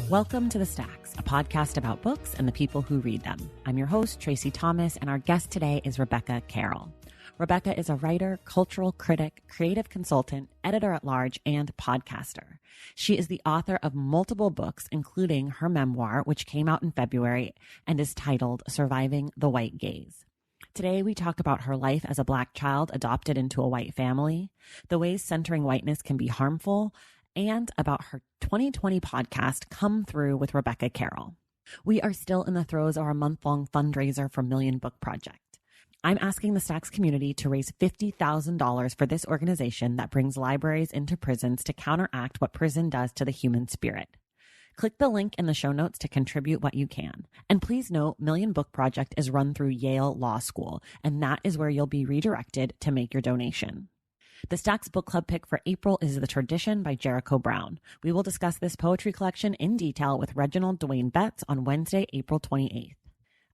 Welcome to The Stacks, a podcast about books and the people who read them. I'm your host, Tracy Thomas, and our guest today is Rebecca Carroll. Rebecca is a writer, cultural critic, creative consultant, editor-at-large, and podcaster. She is the author of multiple books, including her memoir, which came out in February and is titled Surviving the White Gaze. Today, we talk about her life as a Black child adopted into a white family, the ways centering whiteness can be harmful, and about her 2020 podcast, Come Through with Rebecca Carroll. We are still in the throes of our month-long fundraiser for Million Book Project. I'm asking the Stacks community to raise $50,000 for this organization that brings libraries into prisons to counteract what prison does to the human spirit. Click the link in the show notes to contribute what you can. And please note, Million Book Project is run through Yale Law School, and that is where you'll be redirected to make your donation. The Stacks Book Club pick for April is The Tradition by Jericho Brown. We will discuss this poetry collection in detail with Reginald Dwayne Betts on Wednesday, April 28th.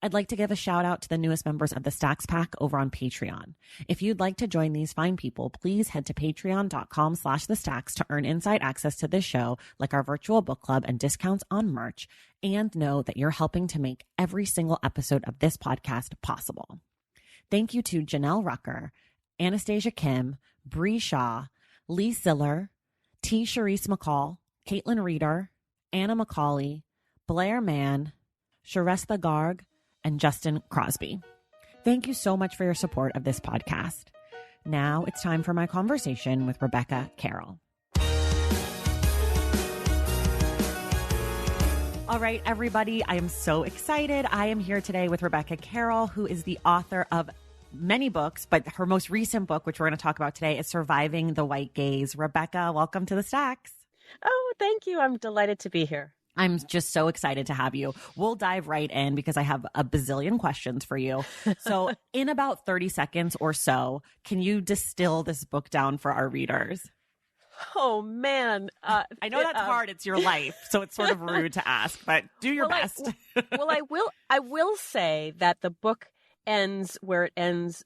I'd like to give a shout out to the newest members of the Stacks Pack over on Patreon. If you'd like to join these fine people, please head to patreon.com/thestacks to earn inside access to this show, like our virtual book club and discounts on merch, and know that you're helping to make every single episode of this podcast possible. Thank you to Janelle Rucker, Anastasia Kim, Bree Shaw, Lee Siller, T. Charisse McCall, Caitlin Reeder, Anna McCauley, Blair Mann, Sharestha Garg, and Justin Crosby. Thank you so much for your support of this podcast. Now it's time for my conversation with Rebecca Carroll. All right, everybody, I am so excited. I am here today with Rebecca Carroll, who is the author of many books, but her most recent book, which we're going to talk about today, is Surviving the White Gaze. Rebecca, welcome to the Stacks. Oh, thank you. I'm delighted to be here. I'm just so excited to have you. We'll dive right in because I have a bazillion questions for you. So in about 30 seconds or so, can you distill this book down for our readers? Oh, man. I know that's hard. It's your life. So it's sort of rude to ask, but do your best. I will say that the book ends where it ends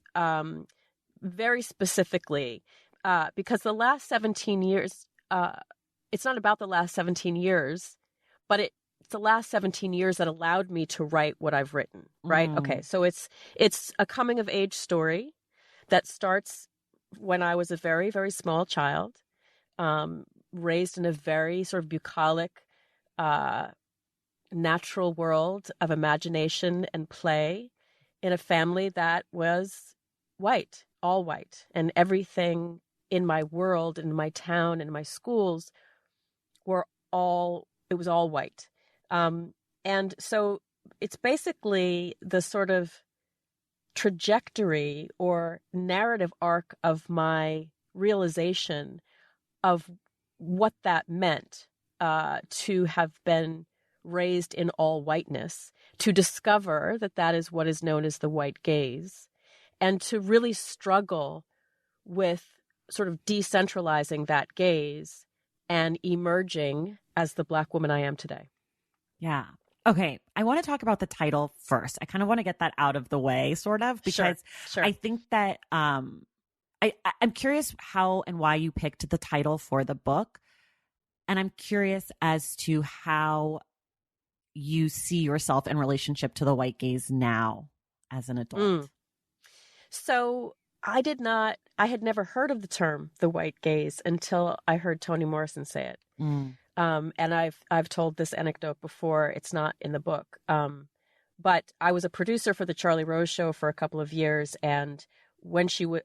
very specifically because the last 17 years, it's not about the last 17 years, but it's the last 17 years that allowed me to write what I've written, right? Okay, so it's a coming of age story that starts when I was a very, very small child, raised in a very sort of bucolic, natural world of imagination and play in a family that was white, all white, and everything in my world, in my town, in my schools it was all white. And so it's basically the sort of trajectory or narrative arc of my realization of what that meant to have been raised in all whiteness, to discover that that is what is known as the white gaze, and to really struggle with sort of decentralizing that gaze and emerging as the Black woman I am today. Yeah. Okay. I want to talk about the title first. I kind of want to get that out of the way, sort of, because Sure. I think that I'm curious how and why you picked the title for the book. And I'm curious as to how you see yourself in relationship to the white gaze now as an adult. So I had never heard of the term the white gaze until I heard Toni Morrison say it. And I've told this anecdote before. It's not in the book. But I was a producer for the Charlie Rose Show for a couple of years. And when she was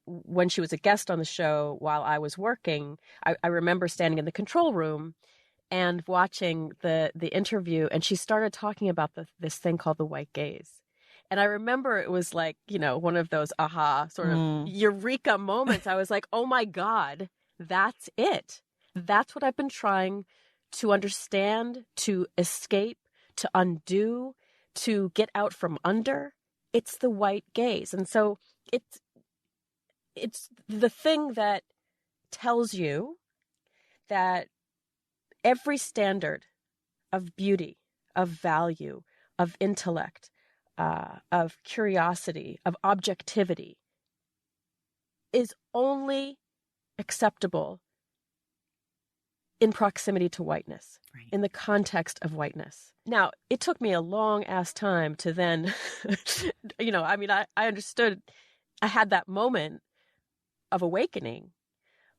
a guest on the show while I was working, I remember standing in the control room and watching the interview. And she started talking about this thing called the white gaze. And I remember it was like, one of those aha sort of eureka moments. I was like, oh my God, that's it. That's what I've been trying to understand, to escape, to undo, to get out from under. It's the white gaze. And so it's the thing that tells you that every standard of beauty, of value, of intellect, of curiosity, of objectivity is only acceptable in proximity to whiteness, Right. in the context of whiteness. Now, it took me a long ass time to then, I understood, I had that moment of awakening,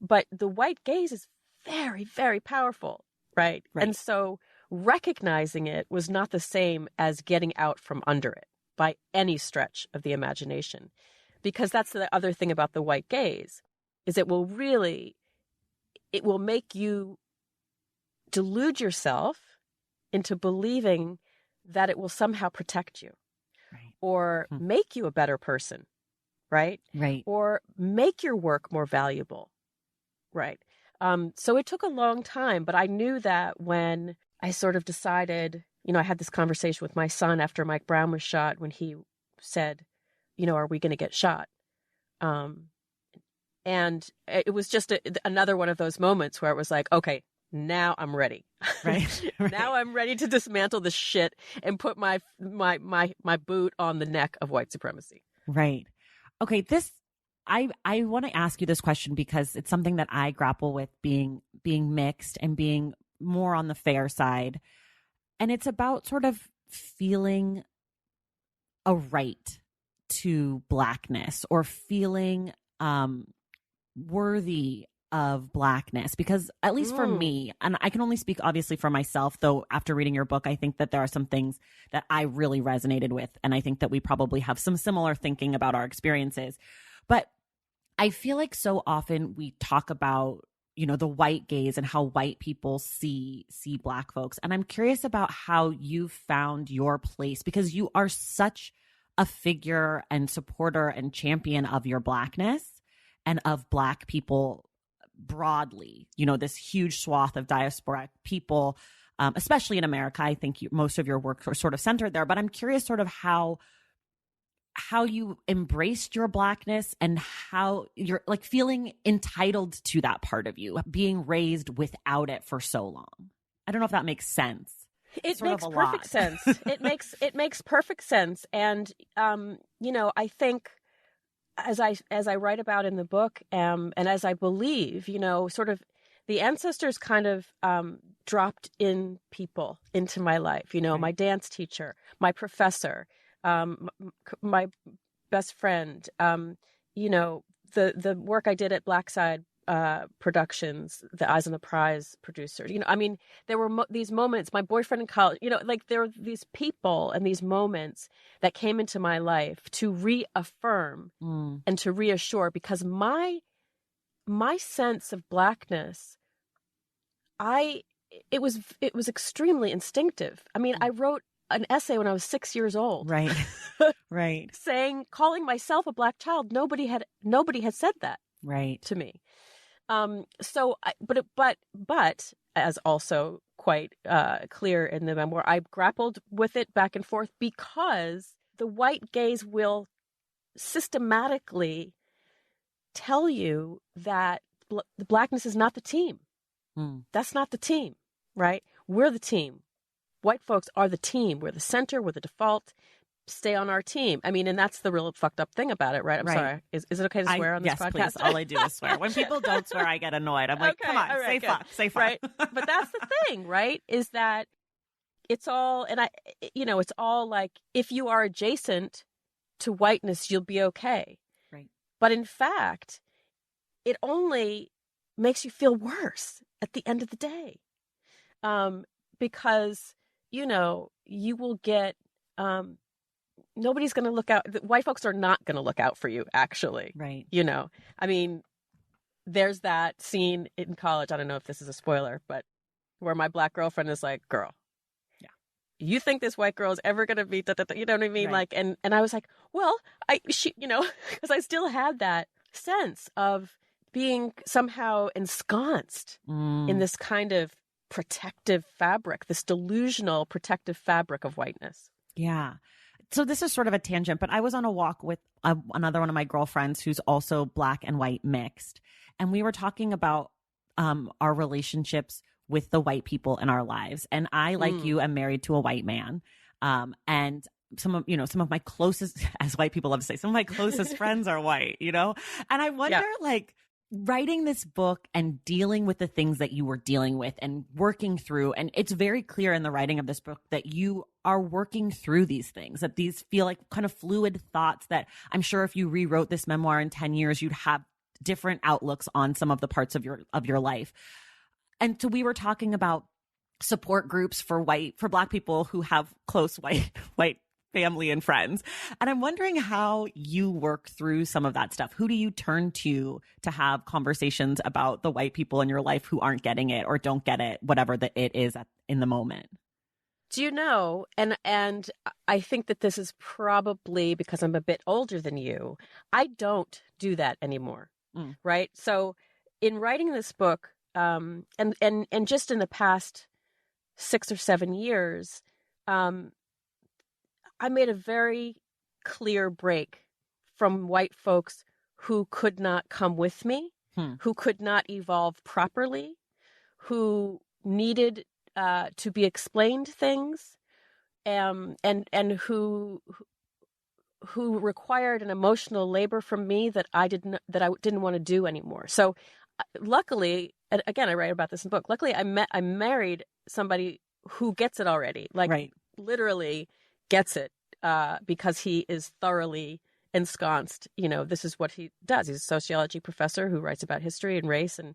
but the white gaze is very, very powerful, right? Right. And so recognizing it was not the same as getting out from under it by any stretch of the imagination. Because that's the other thing about the white gaze, is it will make you delude yourself into believing that it will somehow protect you, Right. or make you a better person, right? Right. Or make your work more valuable, right? So it took a long time, but I knew that when I sort of decided, I had this conversation with my son after Mike Brown was shot, when he said, are we going to get shot? And it was just another one of those moments where it was like, okay, now I'm ready. Right. Now I'm ready to dismantle this shit and put my boot on the neck of white supremacy. Right. Okay. I want to ask you this question because it's something that I grapple with, being mixed and being more on the fair side. And it's about sort of feeling a right to Blackness, or feeling worthy of Blackness, because at least for me, and I can only speak obviously for myself, though after reading your book, I think that there are some things that I really resonated with. And I think that we probably have some similar thinking about our experiences. But I feel like so often we talk about, the white gaze and how white people see Black folks. And I'm curious about how you found your place, because you are such a figure and supporter and champion of your Blackness and of Black people broadly, this huge swath of diasporic people, especially in America. I think most of your work are sort of centered there, but I'm curious sort of how you embraced your Blackness and how you're like feeling entitled to that part of you, being raised without it for so long. I don't know if that makes sense. It makes perfect sense. It makes perfect sense. And, I think as I write about in the book, and as I believe, sort of the ancestors kind of dropped in people into my life, Right. My dance teacher, my professor, my best friend, the work I did at Blackside Productions, the Eyes on the Prize producers. There were these moments, my boyfriend in college, there were these people and these moments that came into my life to reaffirm and to reassure, because my sense of Blackness, it was extremely instinctive. I wrote an essay when I was 6 years old. Right. Right. calling myself a Black child. Nobody had said that. Right. To me. But as also quite clear in the memoir, I grappled with it back and forth, because the white gaze will systematically tell you that the Blackness is not the team. That's not the team, right? We're the team. White folks are the team. We're the center. We're the default. Stay on our team. And that's the real fucked up thing about it, right? I'm sorry. Is it okay to swear on this podcast? Yes, please. All I do is swear. When people don't swear, I get annoyed. I'm like, come on, say fuck, say fuck. Right. But that's the thing, right? Is that it's all, and it's all like, if you are adjacent to whiteness, you'll be okay. Right. But in fact, it only makes you feel worse at the end of the day. Because, you will get, nobody's going to look out. White folks are not going to look out for you, actually. Right. There's that scene in college. I don't know if this is a spoiler, but where my Black girlfriend is like, girl, yeah, you think this white girl is ever going to be, you know what I mean? Right. Like, and I was like, well, because I still had that sense of being somehow ensconced in this kind of protective fabric, this delusional protective fabric of whiteness. Yeah. So this is sort of a tangent, but I was on a walk with another one of my girlfriends who's also Black and white mixed. And we were talking about our relationships with the white people in our lives. And I, like you, am married to a white man. And some of my closest, as white people love to say, some of my closest friends are white, And I wonder, like, writing this book and dealing with the things that you were dealing with and working through, and it's very clear in the writing of this book that you are working through these things, that these feel like kind of fluid thoughts that I'm sure if you rewrote this memoir in 10 years, you'd have different outlooks on some of the parts of your life. And so we were talking about support groups for Black people who have close white family and friends. And I'm wondering how you work through some of that stuff. Who do you turn to have conversations about the white people in your life who aren't getting it or don't get it, whatever it is in the moment? Do you know, and I think that this is probably because I'm a bit older than you, I don't do that anymore, right? So in writing this book, and just in the past 6 or 7 years, I made a very clear break from white folks who could not come with me, who could not evolve properly, who needed to be explained things, and who required an emotional labor from me that I didn't want to do anymore. So, luckily, and again, I write about this in the book. Luckily, I married somebody who gets it already, literally gets it, because he is thoroughly ensconced. This is what he does. He's a sociology professor who writes about history and race and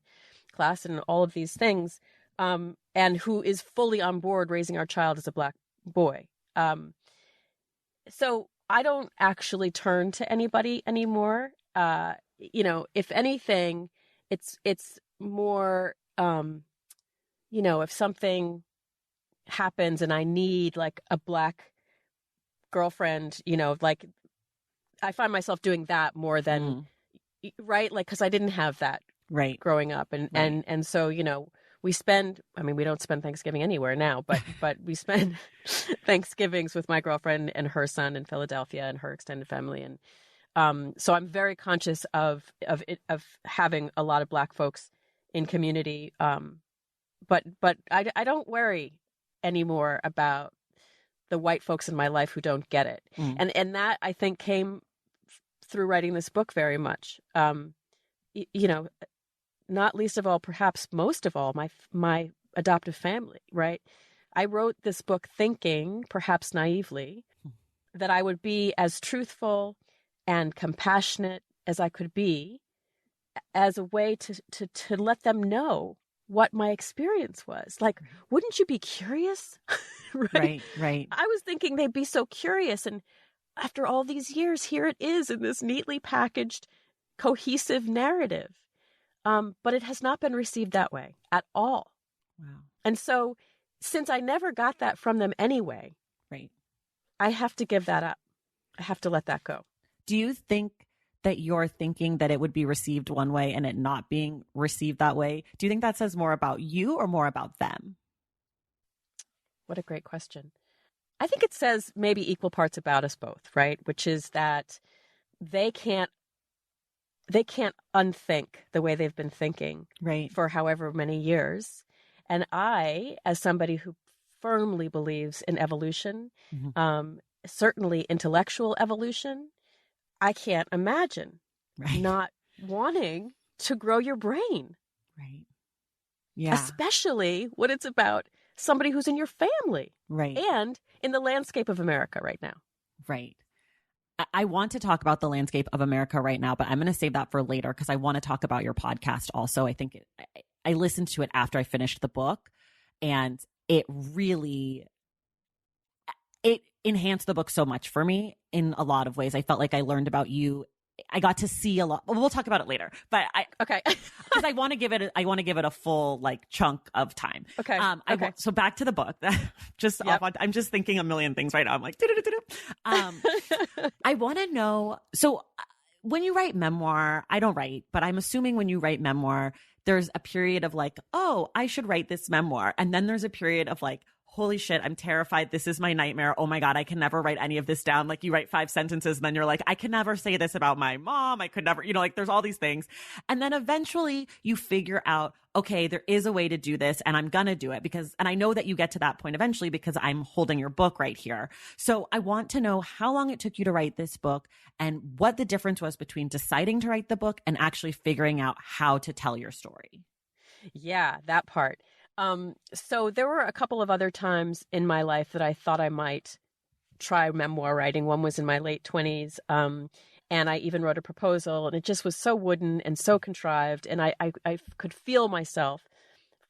class and all of these things, and who is fully on board raising our child as a Black boy. So I don't actually turn to anybody anymore. If anything, it's more, if something happens and I need like a Black girlfriend, I find myself doing that more than, right? Like, cause I didn't have that growing up. And so, we don't spend Thanksgiving anywhere now, but we spend Thanksgivings with my girlfriend and her son in Philadelphia and her extended family. And so I'm very conscious of having a lot of Black folks in community. But I don't worry anymore about the white folks in my life who don't get it. And that I think came through writing this book very much. Not least of all, perhaps most of all, my adoptive family, right? I wrote this book thinking, perhaps naively, that I would be as truthful and compassionate as I could be as a way to let them know what my experience was. Like, wouldn't you be curious? Right. I was thinking they'd be so curious. And after all these years, here it is in this neatly packaged, cohesive narrative. But it has not been received that way at all. Wow. And so since I never got that from them anyway, I have to give that up. I have to let that go. Do you think that you're thinking that it would be received one way and it not being received that way? Do you think that says more about you or more about them? What a great question. I think it says maybe equal parts about us both, right? Which is that they can't unthink the way they've been thinking for however many years. And I, as somebody who firmly believes in evolution, certainly intellectual evolution, I can't imagine not wanting to grow your brain. Right. Yeah. Especially when it's about somebody who's in your family. Right. And in the landscape of America right now. Right. I want to talk about the landscape of America right now, but I'm going to save that for later because I want to talk about your podcast also. I think I listened to it after I finished the book, and it enhanced the book so much for me in a lot of ways. I felt like I learned about you. I got to see a lot. Well, we'll talk about it later, but because I want to give it a full chunk of time. Okay. So back to the book. I'm just thinking a million things right now. I'm like, I want to know. So when you write memoir, I don't write, but I'm assuming when you write memoir, there's a period of I should write this memoir. And then there's a period of holy shit, I'm terrified. This is my nightmare. Oh my God, I can never write any of this down. Like you write 5 sentences and then you're like, I can never say this about my mom. I could never, like there's all these things. And then eventually you figure out, okay, there is a way to do this and I'm going to do it and I know that you get to that point eventually because I'm holding your book right here. So I want to know how long it took you to write this book and what the difference was between deciding to write the book and actually figuring out how to tell your story. Yeah, that part. So there were a couple of other times in my life that I thought I might try memoir writing. One was in my late 20s. And I even wrote a proposal, and it just was so wooden and so contrived. And I could feel myself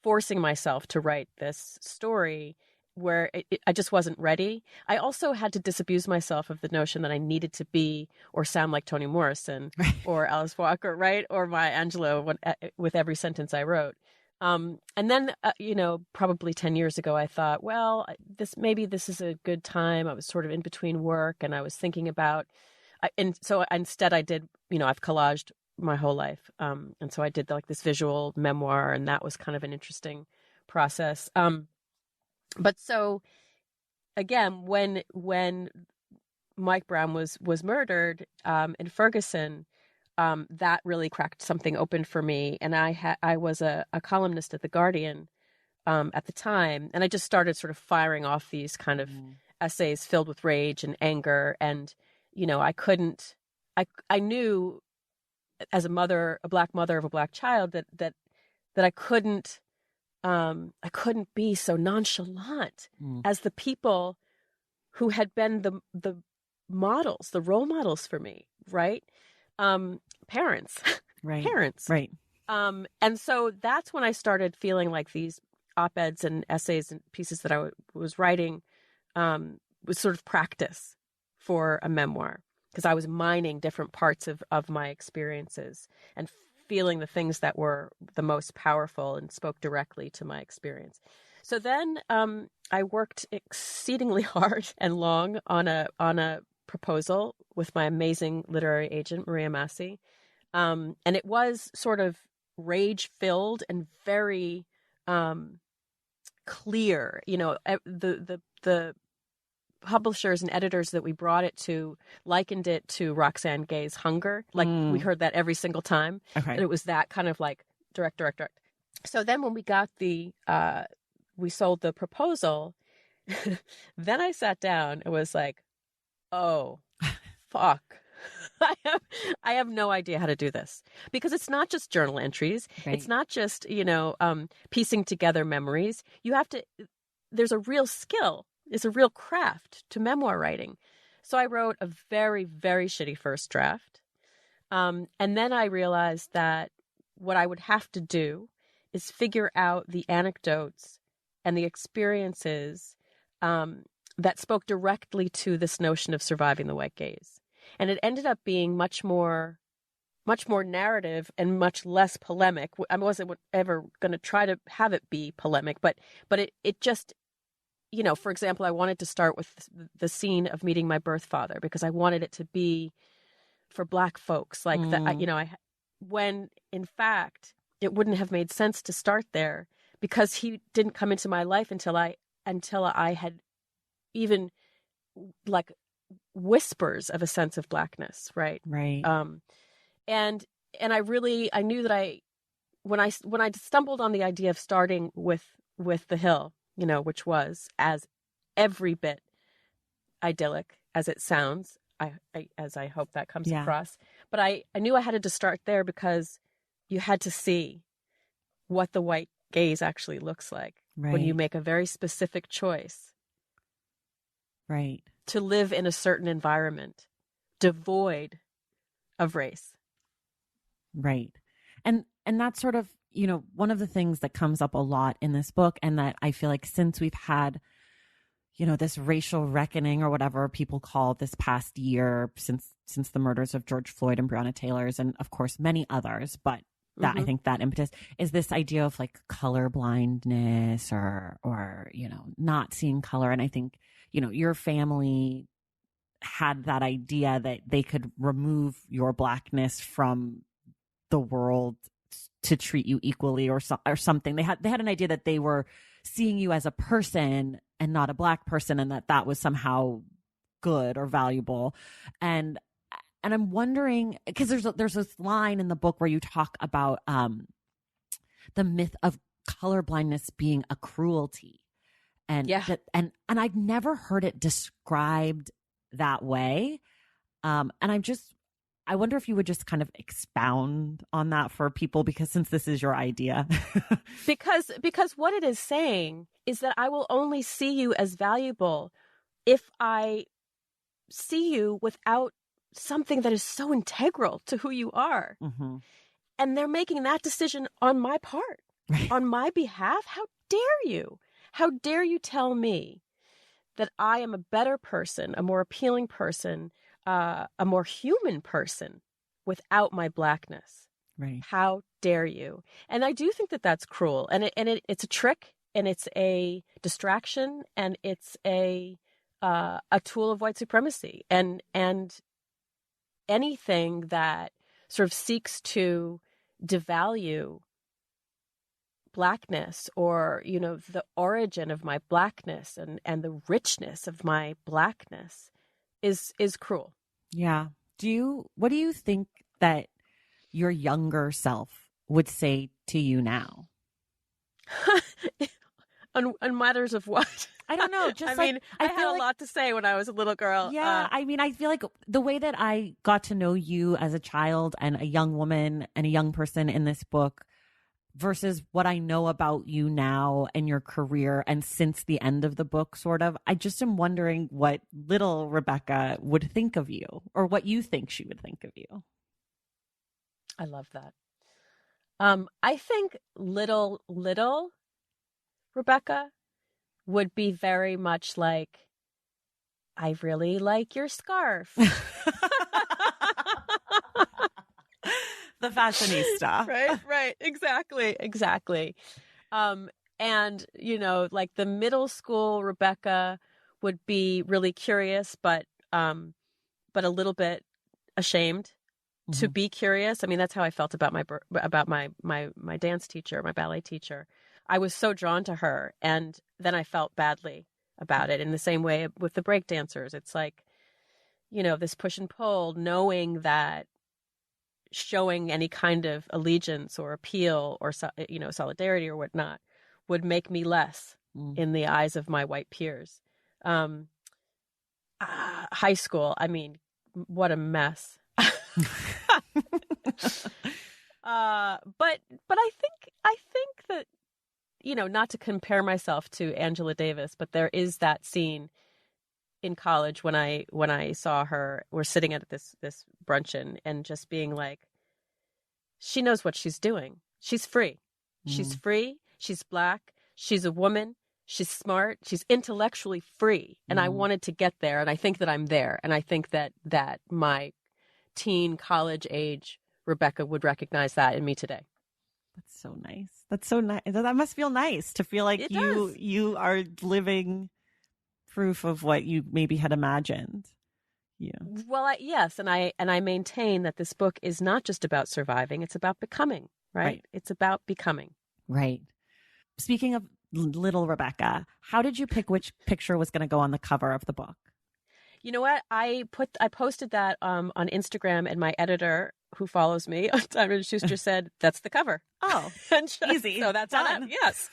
forcing myself to write this story where I just wasn't ready. I also had to disabuse myself of the notion that I needed to be or sound like Toni Morrison or Alice Walker, right? Or Maya Angelou with every sentence I wrote. And then, probably 10 years ago, I thought, well, maybe this is a good time. I was sort of in between work and I was thinking about, and so instead I did, I've collaged my whole life. And so I did like this visual memoir, and that was kind of an interesting process. But so again, when Mike Brown was murdered in Ferguson, that really cracked something open for me. And I was a columnist at The Guardian at the time, and I just started sort of firing off these kind of essays filled with rage and anger. And I knew as a black mother of a black child that I couldn't be so nonchalant as the people who had been the models, the role models for me, right? Parents, right. Parents. Right. And so that's when I started feeling like these op-eds and essays and pieces that I was writing was sort of practice for a memoir, because I was mining different parts of my experiences and feeling the things that were the most powerful and spoke directly to my experience. So then I worked exceedingly hard and long on a proposal with my amazing literary agent, Maria Massey. And it was sort of rage-filled and very clear. The publishers and editors that we brought it to likened it to Roxane Gay's Hunger. Like we heard that every single time. Okay. And it was that kind of like direct. So then when we got we sold the proposal, then I sat down and was like, oh, fuck. I have no idea how to do this, because it's not just journal entries. Right. It's not just, piecing together memories. There's a real skill. It's a real craft to memoir writing. So I wrote a very, very shitty first draft. And then I realized that what I would have to do is figure out the anecdotes and the experiences that spoke directly to this notion of surviving the white gaze. And it ended up being much more narrative and much less polemic. I wasn't ever going to try to have it be polemic, but it just, for example, I wanted to start with the scene of meeting my birth father, because I wanted it to be for Black folks, like that. When in fact it wouldn't have made sense to start there, because he didn't come into my life until I had even like whispers of a sense of Blackness, right? Right. And I knew that when I stumbled on the idea of starting with The Hill, which was as every bit idyllic as it sounds, as I hope that comes across. But I knew I had to start there, because you had to see what the white gaze actually looks like when you make a very specific choice. Right. To live in a certain environment devoid of race. Right. And that's sort of, one of the things that comes up a lot in this book, and that I feel like since we've had, this racial reckoning or whatever people call this past year, since the murders of George Floyd and Breonna Taylor's, and of course many others, but that I think that impetus is this idea of like color blindness or not seeing color. And I think, your family had that idea that they could remove your Blackness from the world to treat you equally or something. They had an idea that they were seeing you as a person and not a Black person, and that was somehow good or valuable. And I'm wondering, because there's this line in the book where you talk about the myth of colorblindness being a cruelty. And and I'd never heard it described that way. And I wonder if you would just kind of expound on that for people, because since this is your idea. because what it is saying is that I will only see you as valuable if I see you without something that is so integral to who you are. Mm-hmm. And they're making that decision on my part, on my behalf. How dare you? How dare you tell me that I am a better person, a more appealing person, a more human person without my Blackness? Right. How dare you? And I do think that that's cruel. And it's a trick, and it's a distraction, and it's a tool of white supremacy. And anything that sort of seeks to devalue Blackness, or, you know, the origin of my Blackness and the richness of my Blackness is cruel. Yeah. What do you think that your younger self would say to you now? on matters of what? I don't know. Just I had a lot to say when I was a little girl. Yeah. I feel like the way that I got to know you as a child and a young woman and a young person in this book versus what I know about you now and your career and since the end of the book, sort of, I just am wondering what little Rebecca would think of you, or what you think she would think of you. I love that. I think little Rebecca would be very much like, I really like your scarf. The fashionista. Right. Exactly. And, you know, like the middle school Rebecca would be really curious, but a little bit ashamed to be curious. I mean, that's how I felt about my dance teacher, my ballet teacher. I was so drawn to her, and then I felt badly about it. In the same way with the break dancers, it's like, you know, this push and pull, knowing that showing any kind of allegiance or appeal or, you know, solidarity or whatnot would make me less in the eyes of my white peers. High school, I mean, what a mess. But I think that, you know, not to compare myself to Angela Davis, but there is that scene in college when I saw her, we're sitting at this bruncheon and just being like, she knows what she's doing. She's free. She's free. She's Black. She's a woman. She's smart. She's intellectually free. And I wanted to get there. And I think that I'm there. And I think that my teen college age Rebecca would recognize that in me today. That's so nice. That's so nice. That must feel nice to feel like you are living proof of what you maybe had imagined. Yeah. Well, yes, and I maintain that this book is not just about surviving; it's about becoming. Right? It's about becoming. Right. Speaking of little Rebecca, how did you pick which picture was going to go on the cover of the book? You know what? I posted that on Instagram, and my editor, who follows me on Simon & Schuster, said, that's the cover. Oh, easy. So that's done. Yes.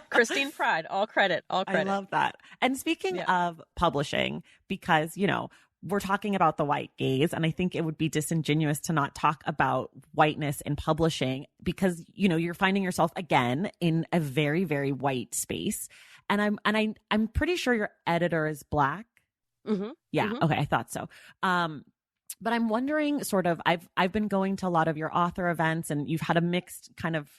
Christine Pride, all credit. I love that. And speaking of publishing, because, you know, we're talking about the white gaze, and I think it would be disingenuous to not talk about whiteness in publishing, because, you know, you're finding yourself again in a very, very white space. And I'm pretty sure your editor is Black. Mm-hmm. Yeah. Mm-hmm. Okay. I thought so. But I'm wondering, sort of, I've been going to a lot of your author events, and you've had a mixed kind of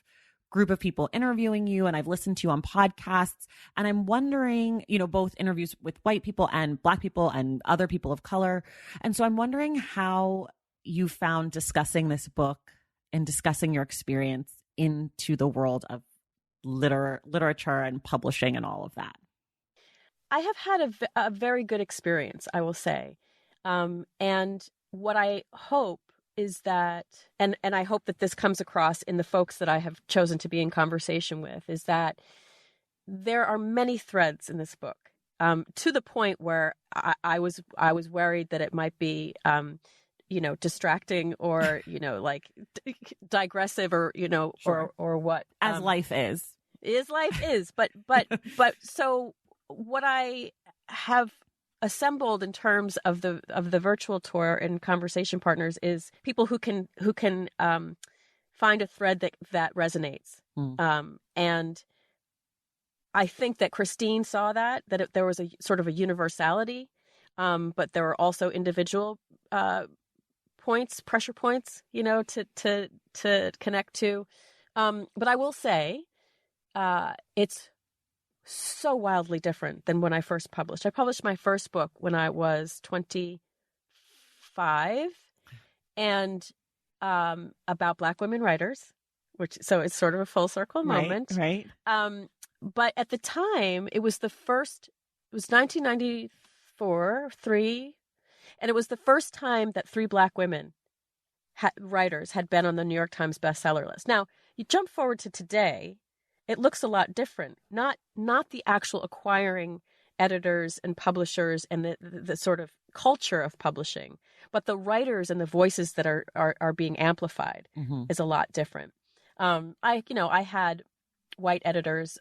group of people interviewing you, and I've listened to you on podcasts, and I'm wondering, you know, both interviews with white people and Black people and other people of color. And so I'm wondering how you found discussing this book and discussing your experience into the world of literature and publishing and all of that. I have had a very good experience, I will say. And what I hope is that, and I hope that this comes across in the folks that I have chosen to be in conversation with, is that there are many threads in this book, to the point where I was worried that it might be, distracting or, like digressive or, Sure. or what. As life is. Life is. But so what I have assembled in terms of the virtual tour and conversation partners is people who can find a thread that resonates. And I think that Christine saw that there was a sort of a universality, but there were also individual pressure points, to connect to. But I will say, it's so wildly different than when I first published. I published my first book when I was 25, and about Black women writers, so it's sort of a full circle moment. Right. But at the time, it was 1994, and it was the first time that 3 Black women writers had been on the New York Times bestseller list. Now, you jump forward to today, it looks a lot different. Not the actual acquiring editors and publishers and the sort of culture of publishing, but the writers and the voices that are being amplified is a lot different. I had white editors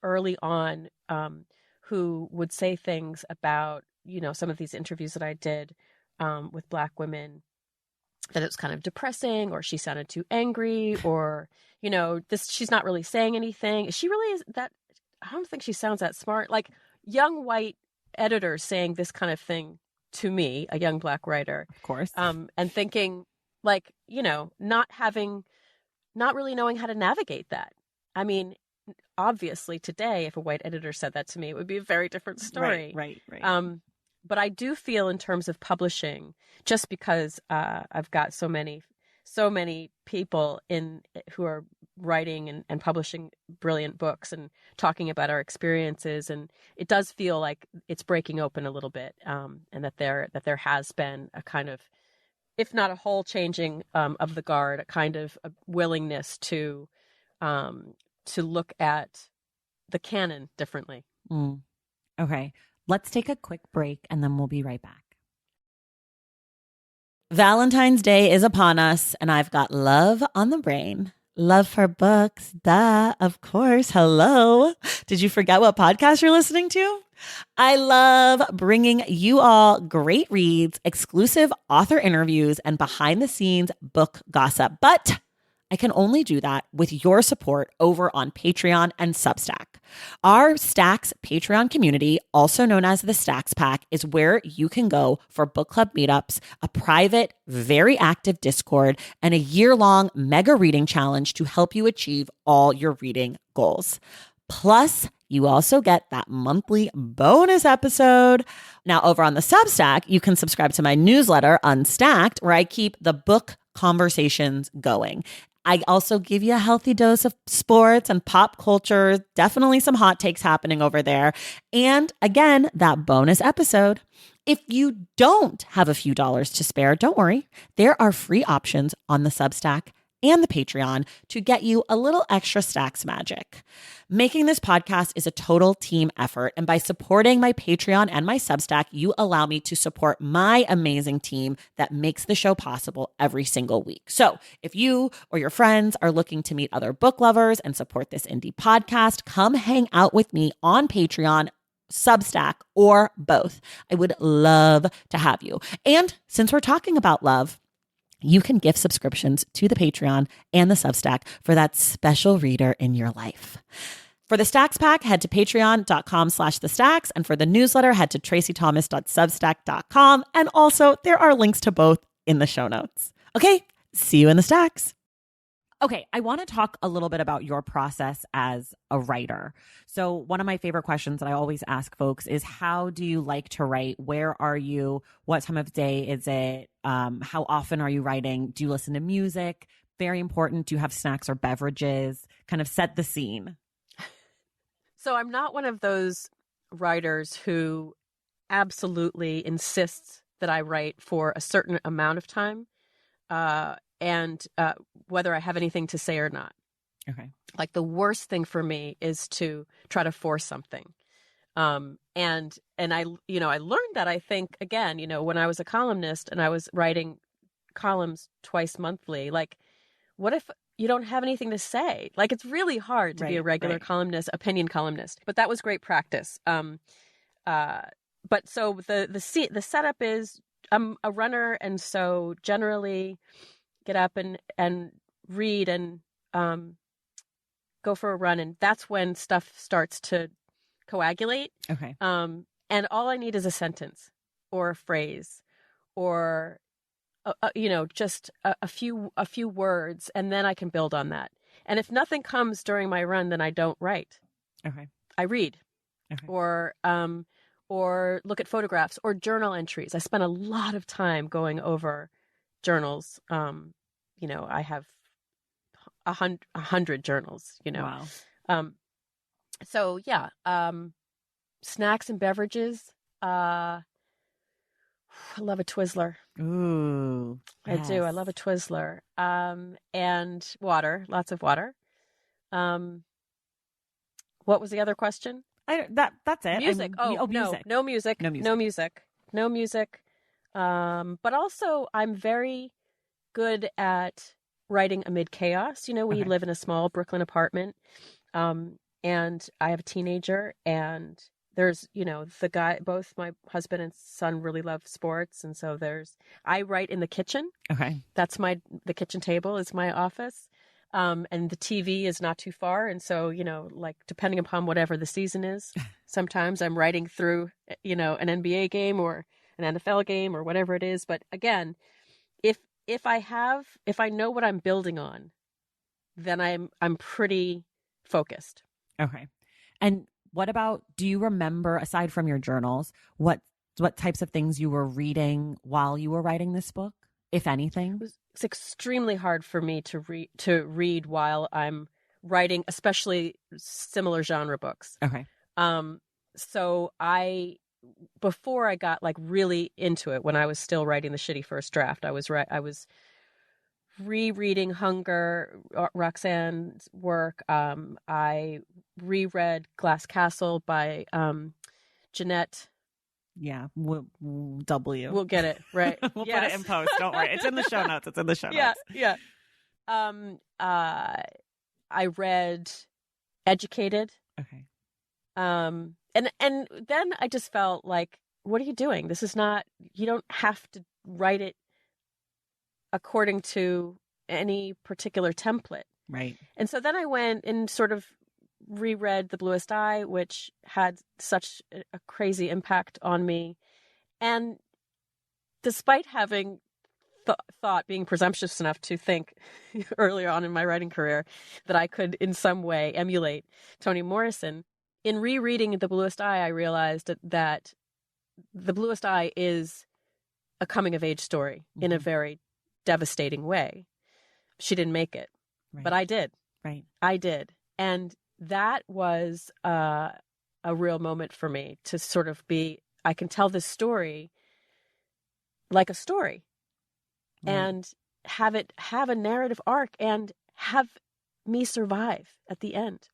early on who would say things about, some of these interviews that I did with Black women, that it was kind of depressing, or she sounded too angry, or, she's not really saying anything. She really is that. I don't think she sounds that smart. Like young white editors saying this kind of thing to me, a young Black writer, of course, and thinking like, not really knowing how to navigate that. I mean, obviously today, if a white editor said that to me, it would be a very different story. Right. But I do feel in terms of publishing, just because I've got so many people who are writing and publishing brilliant books and talking about our experiences, and it does feel like it's breaking open a little bit, and that there has been a kind of, if not a whole changing of the guard, a kind of a willingness to look at the canon differently. Okay, let's take a quick break and then we'll be right back. Valentine's Day is upon us, and I've got love on the brain. Love for books, duh, of course. Hello. Did you forget what podcast you're listening to? I love bringing you all great reads, exclusive author interviews, and behind the scenes book gossip. But I can only do that with your support over on Patreon and Substack. Our Stacks Patreon community, also known as the Stacks Pack, is where you can go for book club meetups, a private, very active Discord, and a year-long mega reading challenge to help you achieve all your reading goals. Plus, you also get that monthly bonus episode. Now, over on the Substack, you can subscribe to my newsletter, Unstacked, where I keep the book conversations going. I also give you a healthy dose of sports and pop culture, definitely some hot takes happening over there. And again, that bonus episode. If you don't have a few dollars to spare, don't worry. There are free options on the Substack and the Patreon to get you a little extra Stacks magic. Making this podcast is a total team effort, and by supporting my Patreon and my Substack, you allow me to support my amazing team that makes the show possible every single week. So if you or your friends are looking to meet other book lovers and support this indie podcast, come hang out with me on Patreon, Substack, or both. I would love to have you. And since we're talking about love, you can gift subscriptions to the Patreon and the Substack for that special reader in your life. For the Stacks Pack, head to patreon.com/thestacks. And for the newsletter, head to tracythomas.substack.com. And also, there are links to both in the show notes. Okay, see you in the Stacks. Okay, I want to talk a little bit about your process as a writer. So one of my favorite questions that I always ask folks is, how do you like to write? Where are you? What time of day is it? How often are you writing? Do you listen to music? Very important. Do you have snacks or beverages? Kind of set the scene. So I'm not one of those writers who absolutely insists that I write for a certain amount of time. And whether I have anything to say or not. Okay. Like the worst thing for me is to try to force something. And I, I learned that, I think, again, when I was a columnist and I was writing columns twice monthly, like, what if you don't have anything to say? Like, it's really hard to be a regular columnist, opinion columnist, but that was great practice. But so the setup is I'm a runner. And so generally get up and read and, go for a run. And that's when stuff starts to coagulate. Okay. And all I need is a sentence or a phrase or, just a few words, and then I can build on that. And if nothing comes during my run, then I don't write. Okay. I read. Okay. Or look at photographs or journal entries. I spend a lot of time going over journals. I have 100 journals, Wow. So yeah, snacks and beverages. I love a Twizzler. Ooh, I do. I love a Twizzler. And water, lots of water. What was the other question? That's it. Music. Music. No music. No music. No music. No music. But also I'm very good at writing amid chaos. We live in a small Brooklyn apartment. And I have a teenager, and there's, the guy, both my husband and son really love sports. And so I write in the kitchen. Okay. That's the kitchen table is my office. And the TV is not too far. And so, like depending upon whatever the season is, sometimes I'm writing through, an NBA game or an NFL game or whatever it is. But again, if I know what I'm building on, then I'm pretty focused. Okay. And what about, do you remember, aside from your journals, what types of things you were reading while you were writing this book, if anything? It's extremely hard for me to read while I'm writing, especially similar genre books. Okay. So before I got like really into it, when I was still writing the shitty first draft, I was rereading Hunger, Roxanne's work. I reread Glass Castle by Jeanette. Yeah, W. We'll get it right. We'll put it in post. Don't worry, it's in the show notes. It's in the show notes. Yeah. I read Educated. Okay. And then I just felt like, what are you doing? This is not. You don't have to write it according to any particular template. Right. And so then I went and sort of reread The Bluest Eye, which had such a crazy impact on me. And despite having thought, being presumptuous enough to think earlier on in my writing career that I could in some way emulate Toni Morrison, in rereading The Bluest Eye, I realized that The Bluest Eye is a coming-of-age story in a very devastating way. She didn't make it, but I did. Right. I did. And that was a real moment for me to sort of I can tell this story like a story and have it have a narrative arc and have me survive at the end.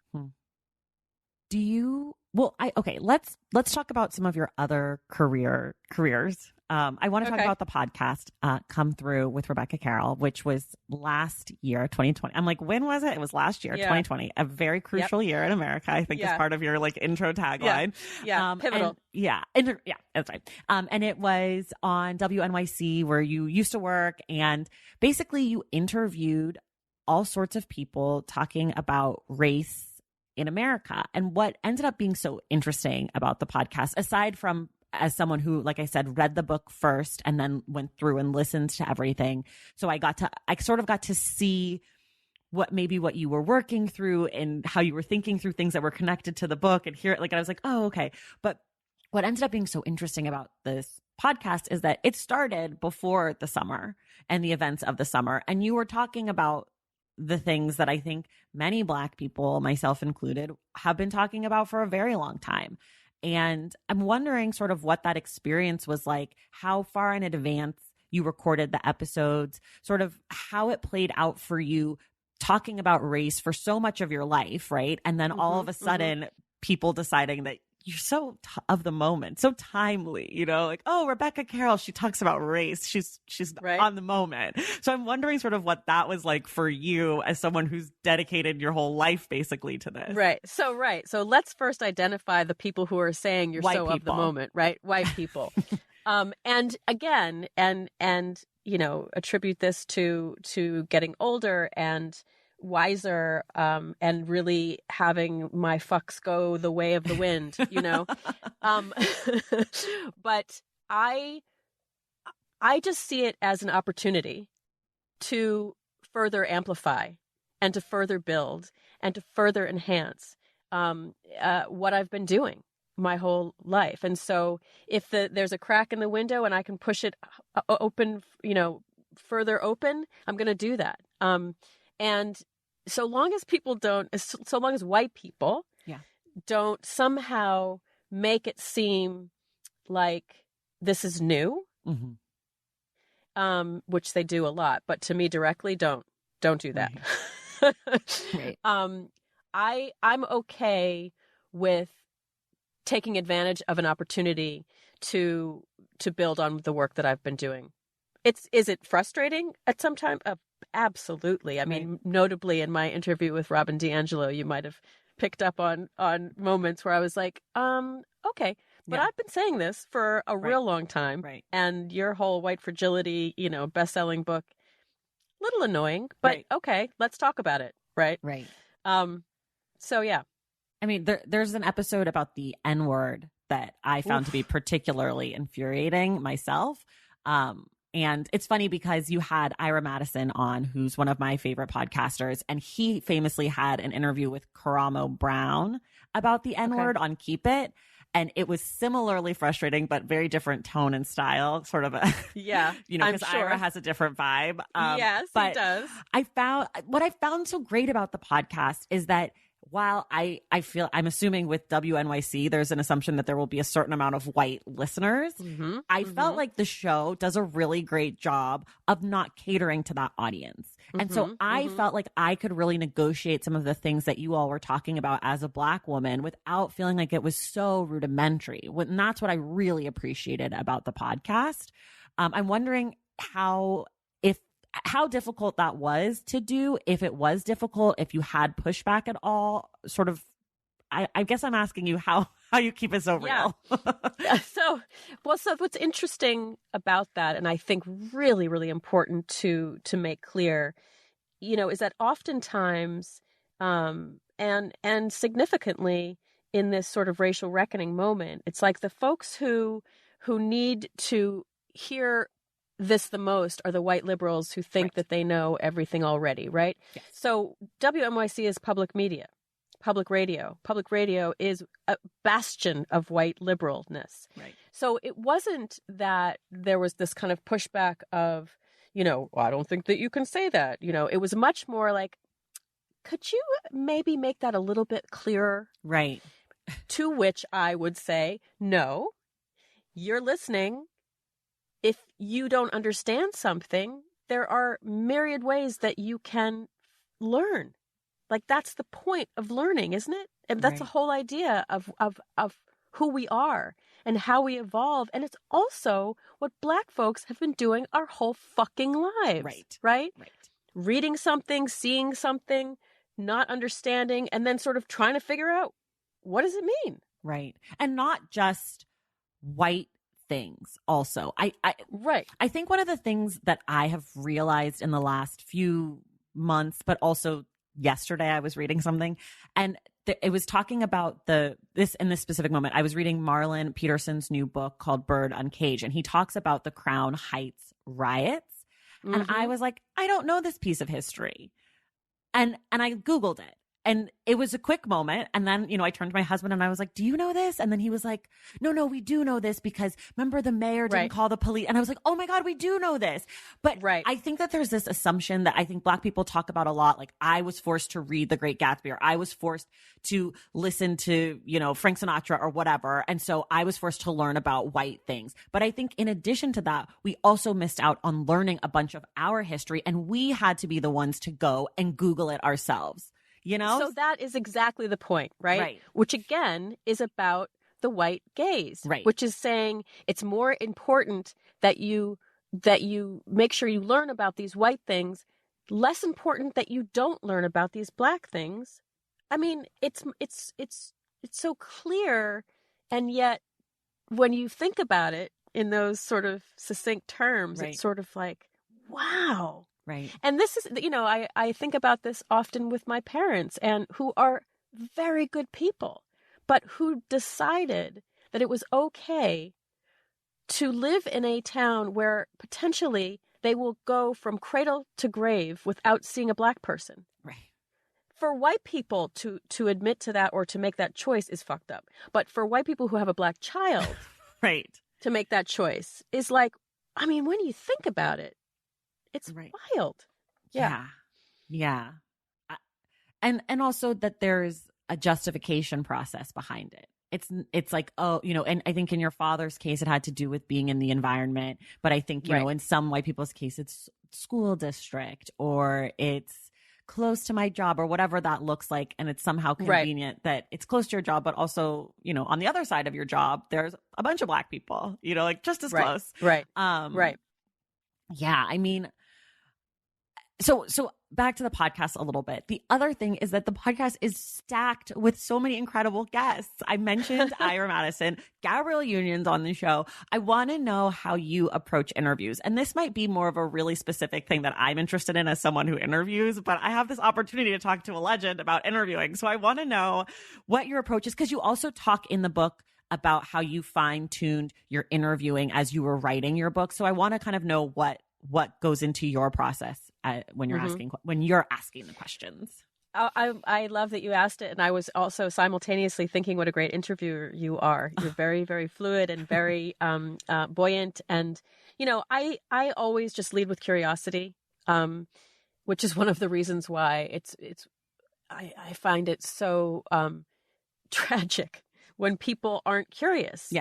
Do you, let's talk about some of your other careers. I want to talk about the podcast, Come Through with Rebecca Carroll, which was last year, 2020. I'm like, when was it? It was last year, 2020, a very crucial year in America, I think is part of your like intro tagline. Yeah. Pivotal. That's right. And it was on WNYC where you used to work, and basically you interviewed all sorts of people talking about race in America. And what ended up being so interesting about the podcast, aside from as someone who, like I said, read the book first and then went through and listened to everything. So I sort of got to see what you were working through and how you were thinking through things that were connected to the book, and hear it. Like, I was like, oh, okay. But what ended up being so interesting about this podcast is that it started before the summer and the events of the summer. And you were talking about the things that I think many Black people, myself included, have been talking about for a very long time. And I'm wondering sort of what that experience was like, how far in advance you recorded the episodes, sort of how it played out for you talking about race for so much of your life, right? And then all of a sudden people deciding that you're so of the moment, so timely, you know, like, oh, Rebecca Carroll, she talks about race. She's right. on the moment. So I'm wondering sort of what that was like for you as someone who's dedicated your whole life basically to this. Right. So let's first identify the people who are saying you're White so people. of the moment, right? White people. And again, and you know, attribute this to getting older and wiser, and really having my fucks go the way of the wind, you know. But I just see it as an opportunity to further amplify and to further build and to further enhance what I've been doing my whole life. And so if there's a crack in the window and I can push it open, you know, further open, I'm going to do that. And so long as people don't, so long as white people don't somehow make it seem like this is new, which they do a lot, but to me directly, don't do that. Right. I'm okay with taking advantage of an opportunity to build on the work that I've been doing. Is it frustrating at some time? Absolutely. I mean, notably in my interview with Robin DiAngelo, you might have picked up on moments where I was like, okay, but I've been saying this for a real long time. Right. And your whole White Fragility, you know, best-selling book, little annoying, but okay, let's talk about it. Right. Right. So yeah. I mean, there's an episode about the N-word that I found to be particularly infuriating myself. And it's funny because you had Ira Madison on, who's one of my favorite podcasters, and he famously had an interview with Karamo Brown about the N-word on Keep It. And it was similarly frustrating, but very different tone and style, sort of a, you know, because Ira has a different vibe. Yes, but he does. What I found so great about the podcast is that while I'm assuming with WNYC, there's an assumption that there will be a certain amount of white listeners. I felt like the show does a really great job of not catering to that audience. And so I felt like I could really negotiate some of the things that you all were talking about as a Black woman without feeling like it was so rudimentary. And that's what I really appreciated about the podcast. I'm wondering how difficult that was to do, if it was difficult, if you had pushback at all, sort of. I guess I'm asking you how you keep it so real. So what's interesting about that, and I think really, really important to make clear, you know, is that oftentimes, and significantly in this sort of racial reckoning moment, it's like the folks who need to hear this the most are the white liberals who think that they know everything already, right? Yes. So WNYC is public media, public radio. Public radio is a bastion of white liberalness. Right. So it wasn't that there was this kind of pushback of, you know, well, I don't think that you can say that. You know, it was much more like, could you maybe make that a little bit clearer? Right. To which I would say, no, you're listening. If you don't understand something, there are myriad ways that you can learn. Like, that's the point of learning, isn't it? And that's the whole idea of who we are and how we evolve. And it's also what Black folks have been doing our whole fucking lives. Right? Reading something, seeing something, not understanding, and then sort of trying to figure out, what does it mean? Right. And not just white things also. I think one of the things that I have realized in the last few months, but also yesterday I was reading something and it was talking about this specific moment. I was reading Marlon Peterson's new book called Bird Uncaged, and he talks about the Crown Heights riots. And I was like, I don't know this piece of history. And I Googled it. And it was a quick moment. And then, I turned to my husband and I was like, do you know this? And then he was like, no, we do know this because remember the mayor didn't call the police. And I was like, oh my God, we do know this. But I think that there's this assumption that I think Black people talk about a lot. Like, I was forced to read The Great Gatsby, or I was forced to listen to, Frank Sinatra or whatever. And so I was forced to learn about white things. But I think in addition to that, we also missed out on learning a bunch of our history, and we had to be the ones to go and Google it ourselves. So that is exactly the point, right? Which again is about the white gaze, which is saying it's more important that you make sure you learn about these white things, less important that you don't learn about these Black things. I mean, it's so clear, and yet when you think about it in those sort of succinct terms, it's sort of like, wow. Right. And this is, I think about this often with my parents, and who are very good people, but who decided that it was okay to live in a town where potentially they will go from cradle to grave without seeing a Black person. Right. For white people to admit to that or to make that choice is fucked up. But for white people who have a Black child to make that choice is like, I mean, when you think about it, it's wild. Yeah. And also that there's a justification process behind it. It's like, and I think in your father's case, it had to do with being in the environment. But I think, in some white people's case, it's school district, or it's close to my job, or whatever that looks like. And it's somehow convenient that it's close to your job, but also, on the other side of your job, there's a bunch of Black people, like just as close. Right. Yeah. I mean, so back to the podcast a little bit. The other thing is that the podcast is stacked with so many incredible guests. I mentioned Ira Madison, Gabrielle Union's on the show. I want to know how you approach interviews. And this might be more of a really specific thing that I'm interested in as someone who interviews, but I have this opportunity to talk to a legend about interviewing. So I want to know what your approach is, because you also talk in the book about how you fine-tuned your interviewing as you were writing your book. So I want to kind of know what goes into your process when you're asking the questions. I love that you asked it, and I was also simultaneously thinking what a great interviewer you are. You're very, very fluid and very buoyant, and I always just lead with curiosity, which is one of the reasons why I find it so tragic when people aren't curious.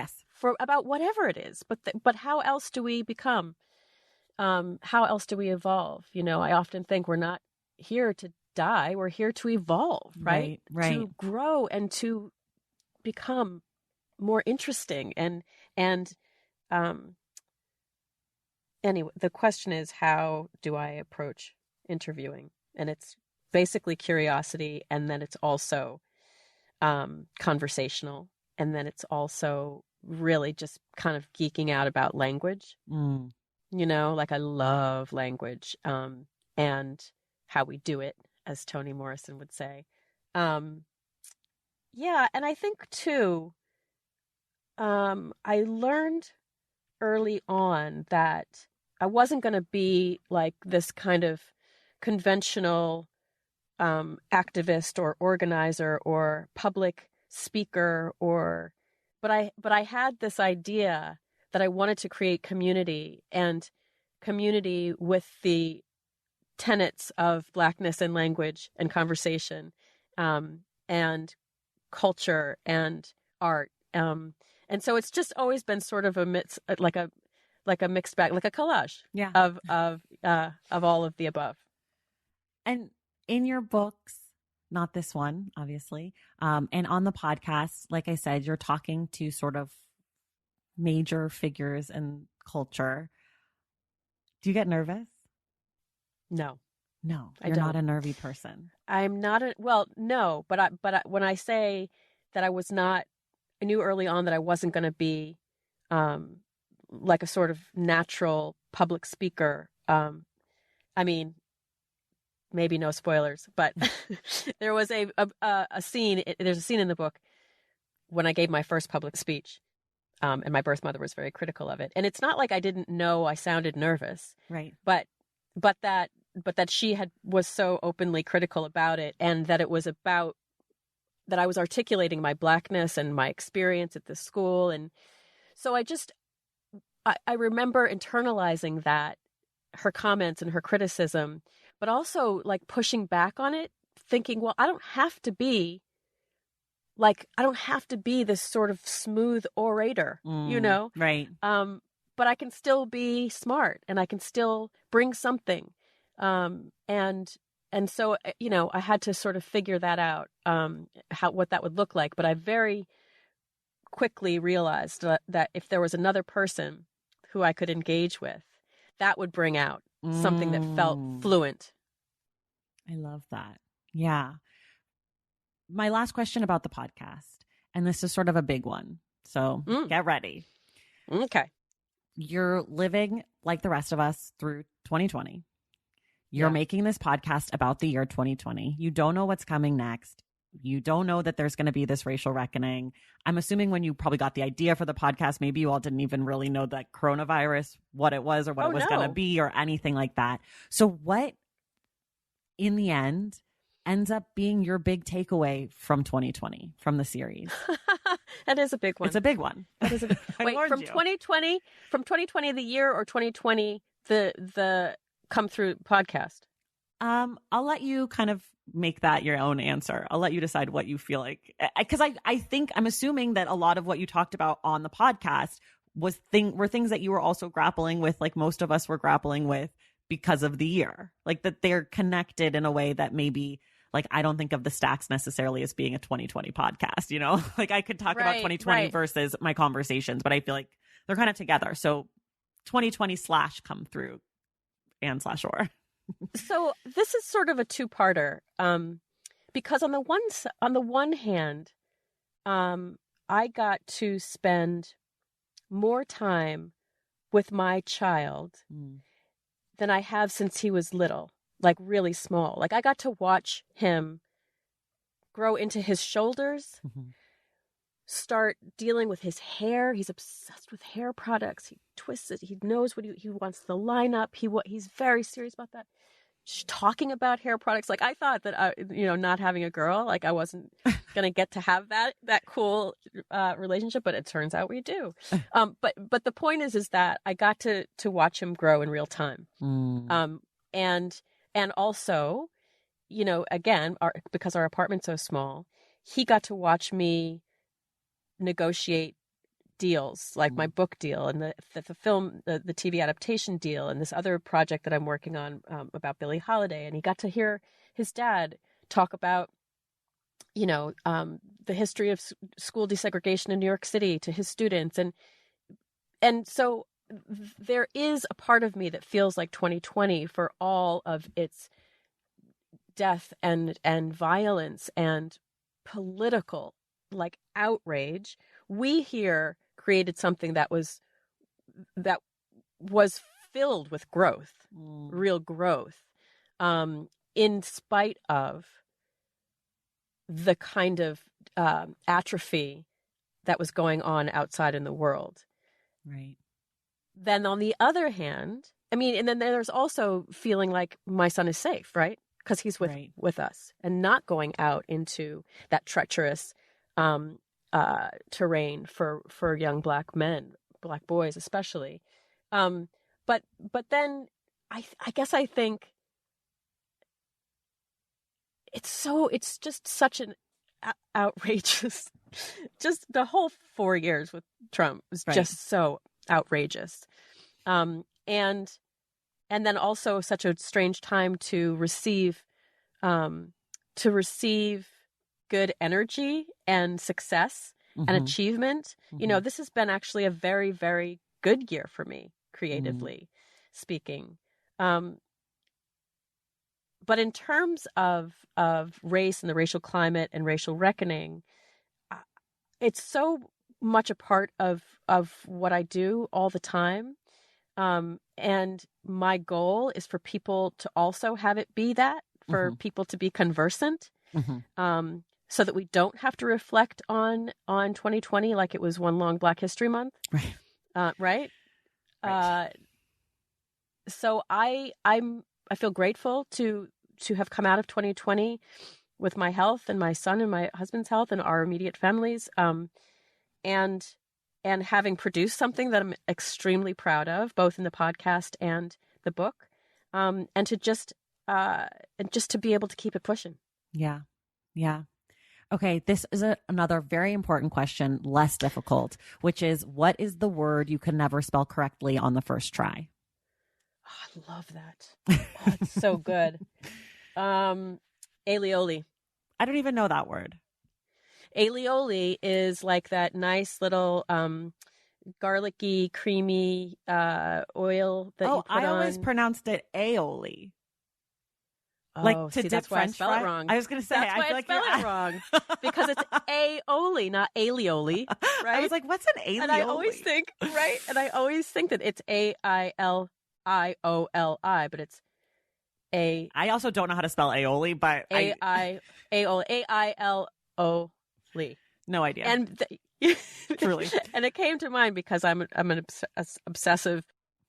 About whatever it is, but how else do we become? How else do we evolve? I often think we're not here to die. We're here to evolve, right? To grow and to become more interesting. And anyway, the question is, how do I approach interviewing? And it's basically curiosity. And then it's also conversational. And then it's also really just kind of geeking out about language. Like I love language, and how we do it, as Toni Morrison would say. And I think too, I learned early on that I wasn't going to be like this kind of conventional activist or organizer or public speaker, but I had this idea that I wanted to create community, and community with the tenets of Blackness and language and conversation, and culture and art. And so it's just always been sort of a mixed bag, like a collage of all of the above. And in your books, not this one, obviously, and on the podcast, like I said, you're talking to sort of major figures in culture. Do you get nervous? No, you're not a nervy person. I'm not no, but when I say that I knew early on that I wasn't going to be like a sort of natural public speaker. I mean, maybe no spoilers, but there was a scene. There's a scene in the book when I gave my first public speech. And my birth mother was very critical of it. And it's not like I didn't know I sounded nervous. Right. But that that she was so openly critical about it, and that it was about that I was articulating my Blackness and my experience at this school. And so I remember internalizing that, her comments and her criticism, but also like pushing back on it, thinking, well, I don't have to be this sort of smooth orator, Right. But I can still be smart, and I can still bring something. And so, I had to sort of figure that out, what that would look like. But I very quickly realized that if there was another person who I could engage with, that would bring out something that felt fluent. I love that. Yeah. My last question about the podcast, and this is sort of a big one, so get ready. Okay. You're living like the rest of us through 2020. You're making this podcast about the year 2020. You don't know what's coming next. You don't know that there's going to be this racial reckoning. I'm assuming when you probably got the idea for the podcast, maybe you all didn't even really know that coronavirus, what it was or what it was going to be or anything like that. So what, in the end, ends up being your big takeaway from 2020, from the series? That is a big one. It's a big one. That is a big... Wait, from 2020, the year, or 2020, the Come Through podcast? I'll let you kind of make that your own answer. I'll let you decide what you feel like. Because I think, I'm assuming that a lot of what you talked about on the podcast were things that you were also grappling with, like most of us were grappling with because of the year. Like that they're connected in a way that maybe, like, I don't think of the Stacks necessarily as being a 2020 podcast, Like I could talk about 2020 versus my conversations, but I feel like they're kind of together. So 2020 / Come Through /or. So this is sort of a two-parter, because on the one hand, I got to spend more time with my child than I have since he was little, like really small. Like I got to watch him grow into his shoulders, start dealing with his hair. He's obsessed with hair products. He twists it. He knows what he wants the lineup. He's very serious about that. Just talking about hair products. Like I thought that, not having a girl, like I wasn't going to get to have that cool relationship, but it turns out we do. But the point is that I got to watch him grow in real time. And also, again, because our apartment's so small, he got to watch me negotiate deals, like my book deal and the film, the TV adaptation deal, and this other project that I'm working on about Billie Holiday. And he got to hear his dad talk about, the history of school desegregation in New York City to his students. And so there is a part of me that feels like 2020, for all of its death and violence and political, like, outrage, we here created something that was filled with growth, real growth, in spite of the kind of atrophy that was going on outside in the world. Right. Then on the other hand, and then there's also feeling like my son is safe, right? Because he's with us and not going out into that treacherous terrain for young Black men, Black boys especially. But then I guess I think it's just such an outrageous, just the whole 4 years with Trump was just so outrageous. And then also such a strange time to receive good energy and success and achievement. This has been actually a very, very good year for me, creatively speaking. But in terms of race and the racial climate and racial reckoning, it's so much a part of what I do all the time. And my goal is for people to also have it be that, for people to be conversant, so that we don't have to reflect on 2020 like it was one long Black History Month. Right. Right. So I'm feel grateful to have come out of 2020 with my health and my son and my husband's health and our immediate families, and having produced something that I'm extremely proud of, both in the podcast and the book, and just to be able to keep it pushing. Yeah. Yeah. Okay. This is another very important question, less difficult, which is, what is the word you can never spell correctly on the first try? Oh, I love that. Oh, it's so good. Aioli. I don't even know that word. Aioli is like that nice little garlicky, creamy oil that you put on. I always pronounced it aioli. Oh, like to see, dip that's why French I spell fry? it wrong. I was going to say, that's why I feel I like spell it wrong, because it's aioli, not alioli, right? I was like, what's an aioli? And I always think, right? And I always think that it's AILIOLI, but it's a. I also don't know how to spell aioli, but AILOLI. No idea. And truly, and it came to mind because I'm an obsessive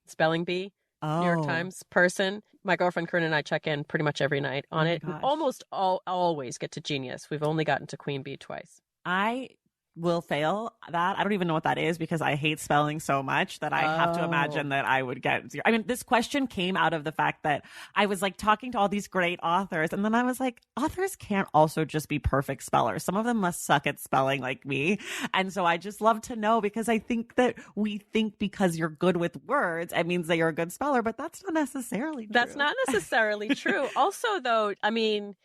spelling bee. New York Times person. My girlfriend Corinne and I check in pretty much every night on it. We almost always get to genius. We've only gotten to queen bee twice. I will fail that. I don't even know what that is because I hate spelling so much that I have to imagine that I would get zero. I mean, this question came out of the fact that I was like talking to all these great authors, and then I was like, authors can't also just be perfect spellers. Some of them must suck at spelling like me. And so I just love to know, because I think that we think because you're good with words, it means that you're a good speller, but that's not necessarily true. That's not necessarily true. Also, though, I mean,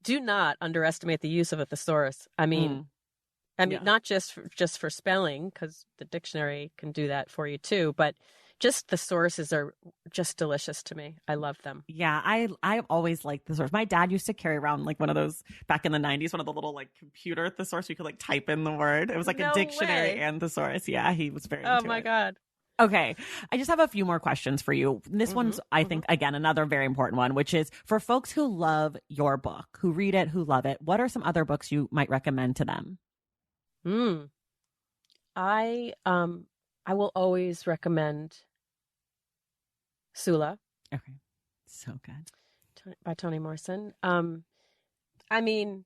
do not underestimate the use of a thesaurus. I mean, not just for spelling, because the dictionary can do that for you too, but just the sources are just delicious to me. I love them. Yeah, I always liked thesaurus. My dad used to carry around like one of those back in the 90s, one of the little like computer thesaurus you could like type in the word. It was like a dictionary and thesaurus. Yeah, he was very into it. Oh my God. Okay. I just have a few more questions for you. This one's, I think, again, another very important one, which is for folks who love your book, who read it, who love it, what are some other books you might recommend to them? I will always recommend Sula. Okay. So good. By Toni Morrison. I mean,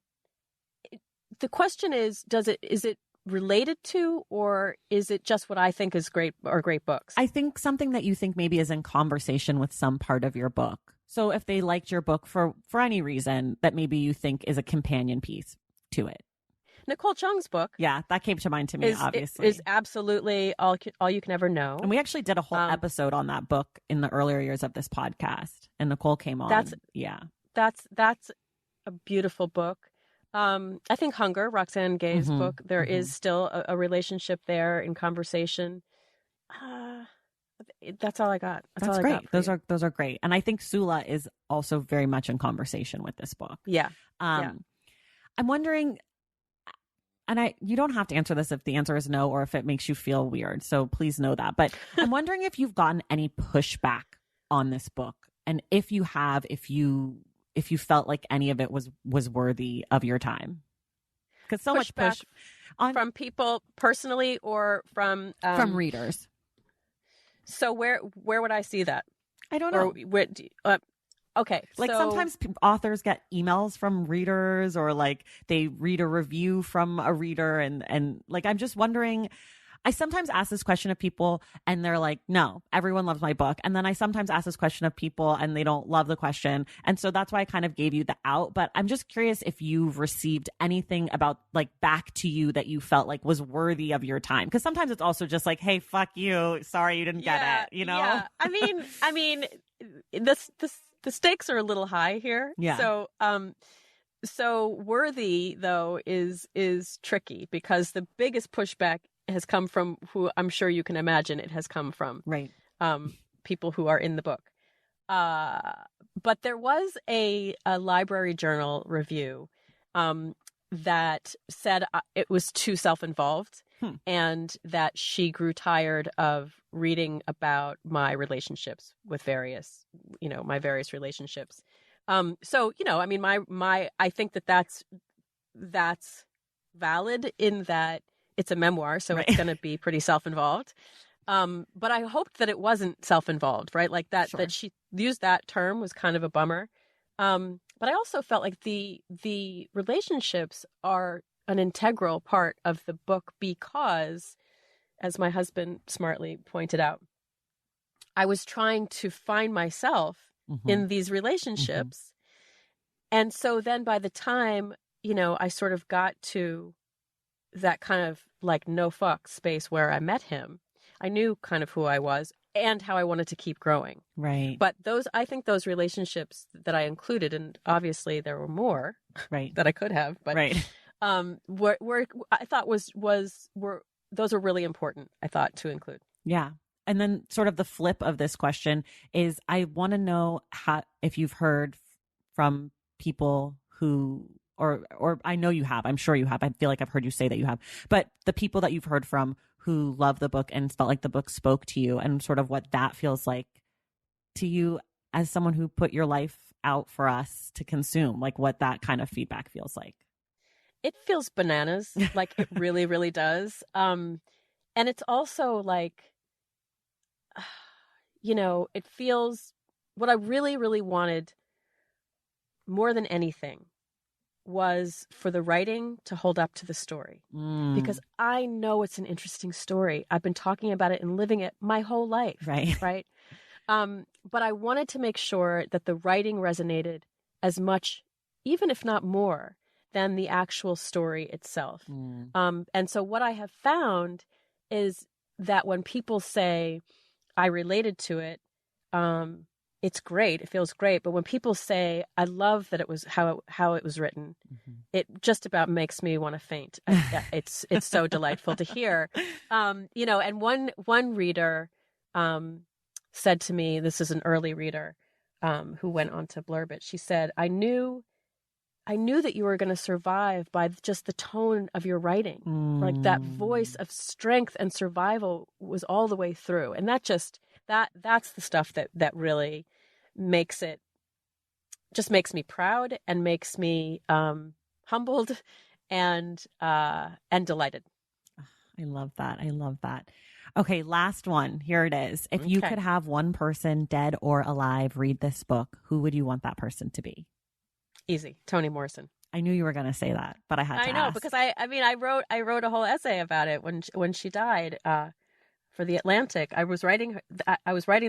the question is it related to, or is it just what I think is great books? I think something that you think maybe is in conversation with some part of your book. So if they liked your book for any reason that maybe you think is a companion piece to it. Nicole Chung's book. Yeah, that came to mind to me, obviously. Is absolutely all you can ever know. And we actually did a whole episode on that book in the earlier years of this podcast. And Nicole came on. That's a beautiful book. I think Hunger, Roxane Gay's book, there is still a relationship there in conversation. That's all I got. That's great. Those are great. And I think Sula is also very much in conversation with this book. Yeah. I'm wondering, and you don't have to answer this if the answer is no or if it makes you feel weird. So please know that. But I'm wondering if you've gotten any pushback on this book, and if you have, if you felt like any of it was worthy of your time. Because so much push from people personally or from readers. So where would I see that? I don't know. Or okay. Like sometimes authors get emails from readers, or like they read a review from a reader, and like, I'm just wondering, I sometimes ask this question of people and they're like, no, everyone loves my book. And then I sometimes ask this question of people and they don't love the question. And so that's why I kind of gave you the out. But I'm just curious if you've received anything about like back to you that you felt like was worthy of your time. Because sometimes it's also just like, hey, fuck you. Sorry you didn't get it. You know? Yeah. I mean, the stakes are a little high here. Yeah. So worthy though is tricky, because the biggest pushback has come from who I'm sure you can imagine it has come from. Right. People who are in the book. But there was a library journal review that said it was too self-involved and that she grew tired of reading about my relationships with my various relationships. So, I mean, I think that's valid in that it's a memoir, so It's going to be pretty self-involved. But I hoped that it wasn't self-involved, right? Like that, Sure. that she used that term was kind of a bummer. But I also felt like the relationships are an integral part of the book because, as my husband smartly pointed out, I was trying to find myself in these relationships. And so then by the time, I sort of got to that kind of like no fuck space where I met him, I knew kind of who I was and how I wanted to keep growing. Right. But I think those relationships that I included, and obviously there were more that I could have, but were I thought were those are really important, I thought, to include. Yeah. And then sort of the flip of this question is I want to know if you've heard from people who, or I know you have, I'm sure you have. I feel like I've heard you say that you have, but the people that you've heard from who love the book and felt like the book spoke to you and sort of what that feels like to you as someone who put your life out for us to consume, like what that kind of feedback feels like. It feels bananas. Like it really, really does. And it's also like, it feels what I really, really wanted more than anything was for the writing to hold up to the story. Because I know it's an interesting story. I've been talking about it and living it my whole life. Right. But I wanted to make sure that the writing resonated as much, even if not more, than the actual story itself. And so what I have found is that when people say I related to it, it's great. It feels great. But when people say, I love that it was how it was written, it just about makes me want to faint. It's so delightful to hear. And one reader said to me, this is an early reader who went on to blurb it. She said, I knew that you were going to survive by just the tone of your writing. Like that voice of strength and survival was all the way through. And that's the stuff that really makes me proud and makes me humbled and delighted. I love that. Okay, last one. Here it is. If you could have one person, dead or alive, read this book, who would you want that person to be? Easy. Toni Morrison. I knew you were going to say that, but I had to ask. Because I wrote a whole essay about it when she died for The Atlantic. I was writing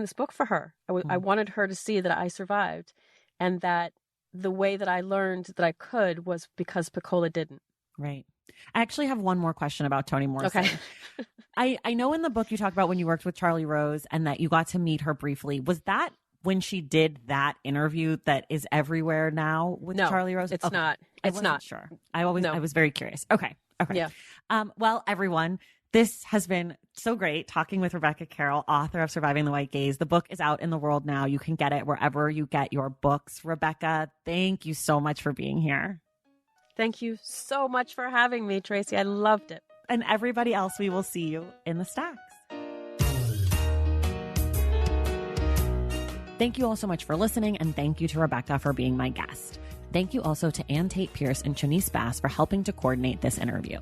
this book for her. I wanted her to see that I survived, and that the way that I learned that I could was because Pecola didn't. Right. I actually have one more question about Toni Morrison. Okay. I know in the book you talk about when you worked with Charlie Rose and that you got to meet her briefly. Was that when she did that interview that is everywhere now with Charlie Rose? It's not. It's not. Sure. I was very curious. Okay. Yeah. Well, everyone, this has been so great talking with Rebecca Carroll, author of Surviving the White Gaze. The book is out in the world now. You can get it wherever you get your books. Rebecca, thank you so much for being here. Thank you so much for having me, Tracy. I loved it. And everybody else, we will see you in the stacks. Thank you all so much for listening, and thank you to Rebecca for being my guest. Thank you also to Ann Tate Pierce and Chanice Bass for helping to coordinate this interview.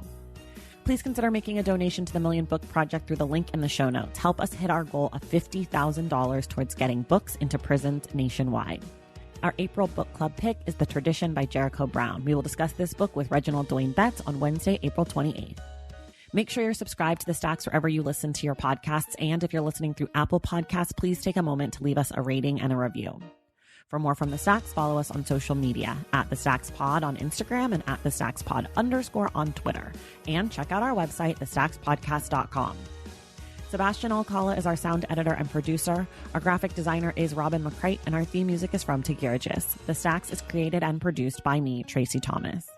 Please consider making a donation to the Million Book Project through the link in the show notes. Help us hit our goal of $50,000 towards getting books into prisons nationwide. Our April book club pick is The Tradition by Jericho Brown. We will discuss this book with Reginald Dwayne Betts on Wednesday, April 28th. Make sure you're subscribed to The Stacks wherever you listen to your podcasts. And if you're listening through Apple Podcasts, please take a moment to leave us a rating and a review. For more from The Stacks, follow us on social media at The Stacks Pod on Instagram and at The Stacks Pod _ on Twitter. And check out our website, thestackspodcast.com. Sebastian Alcala is our sound editor and producer. Our graphic designer is Robin McCrite, and our theme music is from Tegirigis. The Stacks is created and produced by me, Tracy Thomas.